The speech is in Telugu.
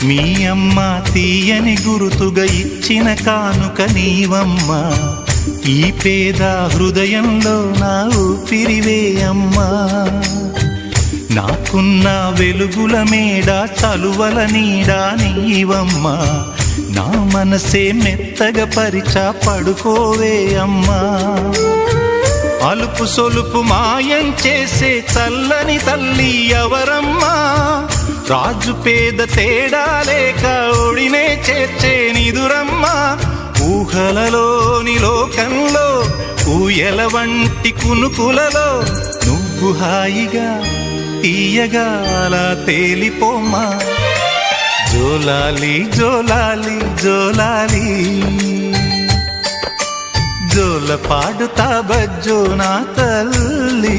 మీ అమ్మ తీయని గురుతుగా ఇచ్చిన కానుక నీవమ్మా, ఈ పేద హృదయంలో నా ఊపిరివే అమ్మా. నాకున్న వెలుగుల మేడ చలువల నీడా నీవమ్మా, నా మనసే మెత్తగా పరిచా పడుకోవే అమ్మా. అలుపు సొలుపు మాయం చేసే చల్లని తల్లి ఎవరమ్మా, రాజు పేద తేడా లేక ఒడినే చేర్చే నిదురమ్మా. ఊహలలోని లోకంలో ఊయల వంటి కునుకులలో నువ్వు హాయిగా తీయగా అలా తేలిపోమ్మా. జోలాలి జోలాలి జోలాలి, జోల పాడుతా బజ్జో నా తల్లి.